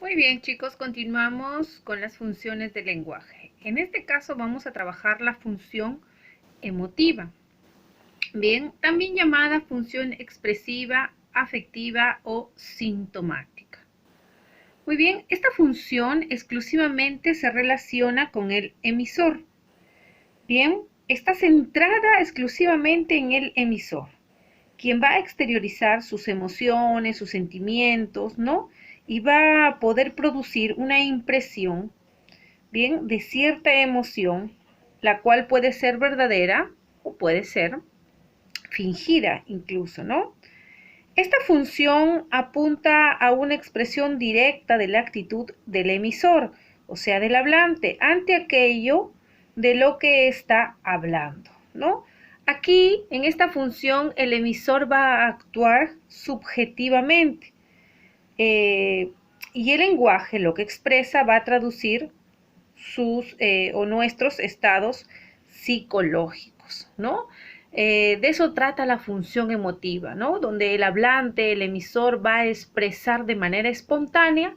Muy bien, chicos, continuamos con las funciones del lenguaje. En este caso vamos a trabajar la función emotiva, bien, también llamada función expresiva, afectiva o sintomática. Muy bien, esta función exclusivamente se relaciona con el emisor. Bien, está centrada exclusivamente en el emisor, quien va a exteriorizar sus emociones, sus sentimientos, ¿no? Y va a poder producir una impresión, bien, de cierta emoción, la cual puede ser verdadera o puede ser fingida incluso, ¿no? Esta función apunta a una expresión directa de la actitud del emisor, o sea, del hablante, ante aquello de lo que está hablando, ¿no? Aquí, en esta función, el emisor va a actuar subjetivamente y el lenguaje, lo que expresa, va a traducir sus o nuestros estados psicológicos, ¿no? De eso trata la función emotiva, ¿no? Donde el hablante, el emisor va a expresar de manera espontánea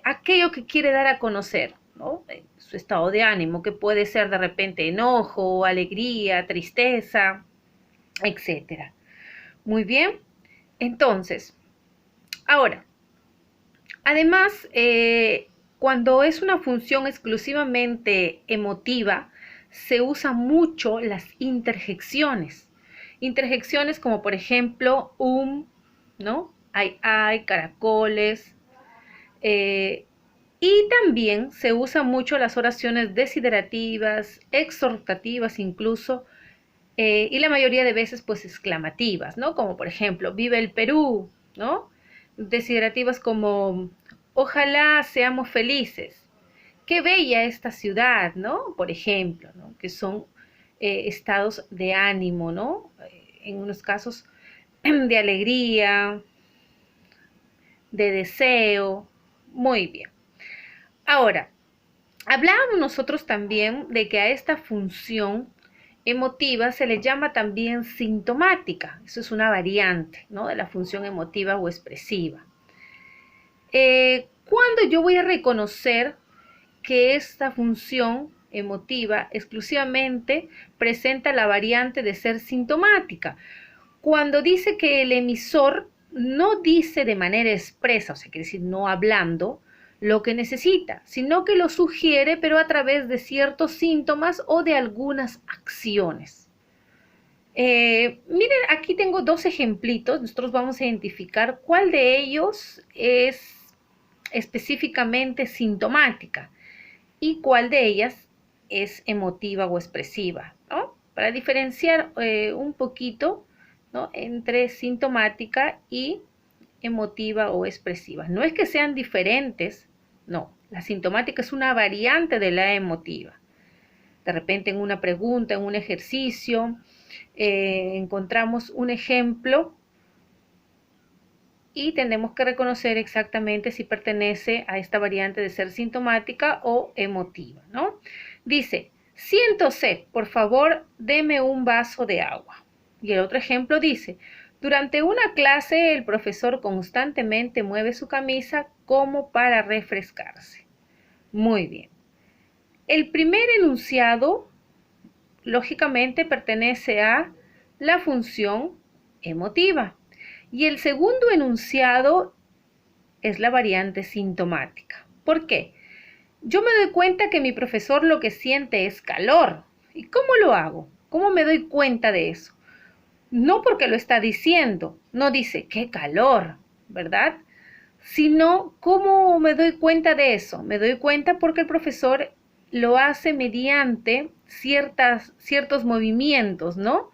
aquello que quiere dar a conocer, ¿no? Su estado de ánimo, que puede ser de repente enojo, alegría, tristeza, etcétera. Muy bien, entonces, ahora, además, cuando es una función exclusivamente emotiva, se usan mucho las interjecciones. Interjecciones como por ejemplo ¿no? Hay, caracoles. eh, y también se usan mucho las oraciones desiderativas, exhortativas incluso, y la mayoría de veces pues exclamativas, ¿no? Como por ejemplo, vive el Perú, ¿no? Desiderativas como ojalá seamos felices, qué bella esta ciudad, ¿no? Por ejemplo, ¿no? Que son estados de ánimo, ¿no? En unos casos de alegría, de deseo, muy bien. Ahora, hablábamos nosotros también de que a esta función emotiva se le llama también sintomática. Eso es una variante, ¿no? De la función emotiva o expresiva. ¿Cuándo yo voy a reconocer que esta función emotiva exclusivamente presenta la variante de ser sintomática? Cuando dice que el emisor no dice de manera expresa, o sea, quiere decir no hablando, lo que necesita, sino que lo sugiere, pero a través de ciertos síntomas o de algunas acciones. Miren, aquí tengo dos ejemplitos. Nosotros vamos a identificar cuál de ellos es específicamente sintomática y cuál de ellas es emotiva o expresiva, ¿no? Para diferenciar un poquito, ¿no? Entre sintomática y emotiva o expresiva. No es que sean diferentes, no. La sintomática es una variante de la emotiva. De repente en una pregunta, en un ejercicio, encontramos un ejemplo y tenemos que reconocer exactamente si pertenece a esta variante de ser sintomática o emotiva, ¿no? Dice, siento sed, por favor, deme un vaso de agua. Y el otro ejemplo dice, durante una clase el profesor constantemente mueve su camisa como para refrescarse. Muy bien. El primer enunciado, lógicamente, pertenece a la función emotiva. Y el segundo enunciado es la variante sintomática. ¿Por qué? Yo me doy cuenta que mi profesor lo que siente es calor. ¿Y cómo lo hago? ¿Cómo me doy cuenta de eso? No porque lo está diciendo, no dice qué calor, ¿verdad? Sino cómo me doy cuenta de eso. Me doy cuenta porque el profesor lo hace mediante ciertos movimientos, ¿no?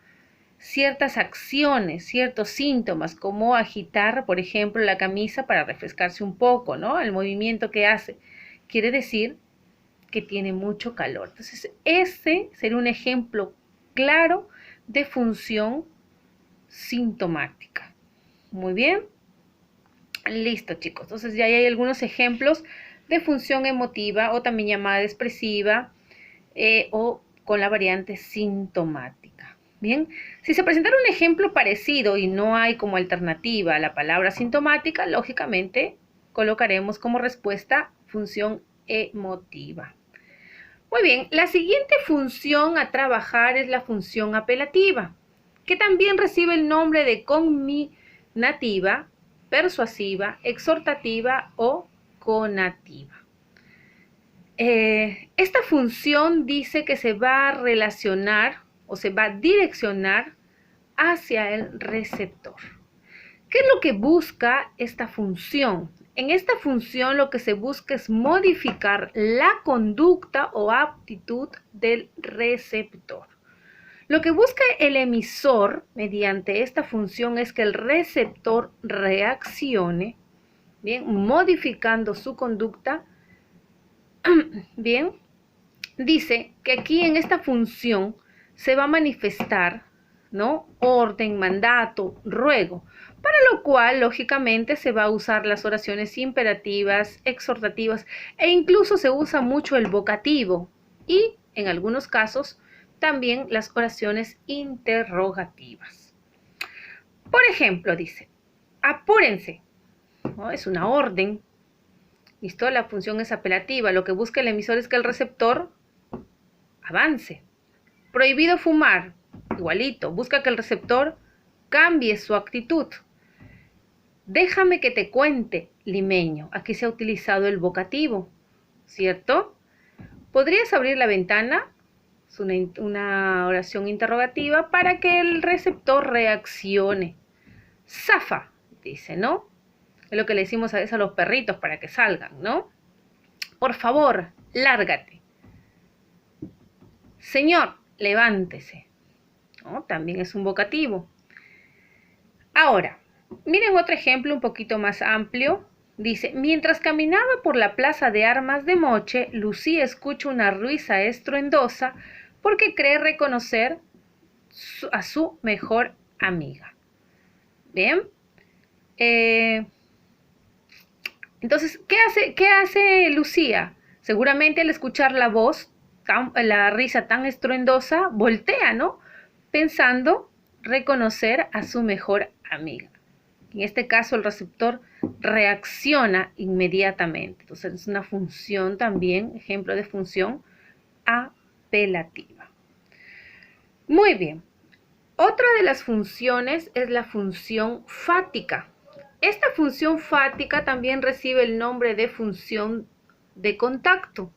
Ciertas acciones, ciertos síntomas, como agitar, por ejemplo, la camisa para refrescarse un poco, ¿no? El movimiento que hace quiere decir que tiene mucho calor. Entonces, ese sería un ejemplo claro de función sintomática. Muy bien. Listo, chicos. Entonces, ya hay algunos ejemplos de función emotiva o también llamada expresiva o con la variante sintomática. Bien, si se presentara un ejemplo parecido y no hay como alternativa a la palabra sintomática, lógicamente colocaremos como respuesta función emotiva. Muy bien, la siguiente función a trabajar es la función apelativa, que también recibe el nombre de conminativa, persuasiva, exhortativa o conativa. Esta función dice que se va a relacionar o se va a direccionar hacia el receptor. ¿Qué es lo que busca esta función? En esta función lo que se busca es modificar la conducta o aptitud del receptor. Lo que busca el emisor mediante esta función es que el receptor reaccione, bien, modificando su conducta. Bien, dice que aquí en esta función se va a manifestar, ¿no?, orden, mandato, ruego, para lo cual lógicamente se va a usar las oraciones imperativas, exhortativas e incluso se usa mucho el vocativo y en algunos casos también las oraciones interrogativas. Por ejemplo, dice, apúrense, ¿no? Es una orden. ¿Listo? La función es apelativa. Lo que busca el emisor es que el receptor avance. Prohibido fumar. Igualito. Busca que el receptor cambie su actitud. Déjame que te cuente, limeño. Aquí se ha utilizado el vocativo, ¿cierto? ¿Podrías abrir la ventana? Es una oración interrogativa para que el receptor reaccione. Zafa, dice, ¿no? Es lo que le decimos a veces a los perritos para que salgan, ¿no? Por favor, lárgate. Señor, levántese, ¿no? También es un vocativo. Ahora, miren otro ejemplo un poquito más amplio. Dice, mientras caminaba por la plaza de armas de Moche, Lucía escucha una risa estruendosa porque cree reconocer a su mejor amiga. Bien. Entonces, ¿qué hace Lucía? Seguramente al escuchar la voz, la risa tan estruendosa, voltea, ¿no? Pensando reconocer a su mejor amiga. En este caso, el receptor reacciona inmediatamente. Entonces, es una función también, ejemplo de función apelativa. Muy bien. Otra de las funciones es la función fática. Esta función fática también recibe el nombre de función de contacto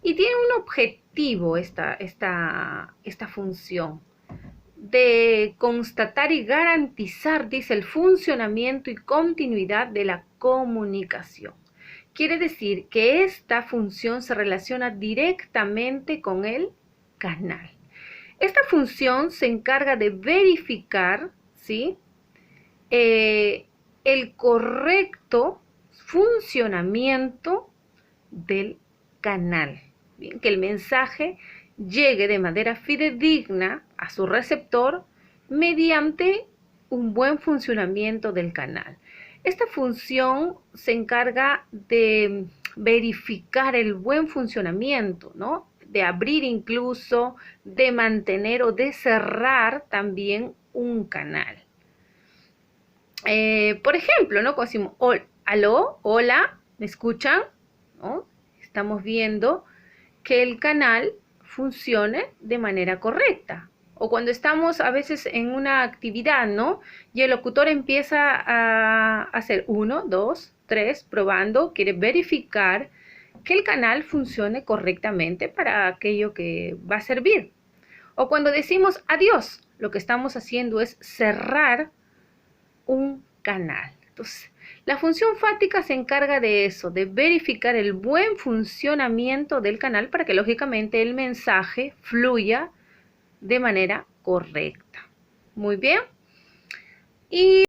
y tiene un objetivo esta función de constatar y garantizar, dice, el funcionamiento y continuidad de la comunicación. Quiere decir que esta función se relaciona directamente con el canal. Esta función se encarga de verificar, ¿sí?, el correcto funcionamiento del canal. Bien, que el mensaje llegue de manera fidedigna a su receptor mediante un buen funcionamiento del canal. Esta función se encarga de verificar el buen funcionamiento, ¿no?, de abrir incluso, de mantener o de cerrar también un canal. Por ejemplo, ¿no?, cuando decimos, aló, hola, ¿me escuchan? ¿No? Estamos viendo que el canal funcione de manera correcta. O cuando estamos a veces en una actividad, ¿no?, y el locutor empieza a hacer 1, 2, 3, probando, quiere verificar que el canal funcione correctamente para aquello que va a servir. O cuando decimos adiós, lo que estamos haciendo es cerrar un canal. Entonces, la función fática se encarga de eso, de verificar el buen funcionamiento del canal para que lógicamente el mensaje fluya de manera correcta. Muy bien. Y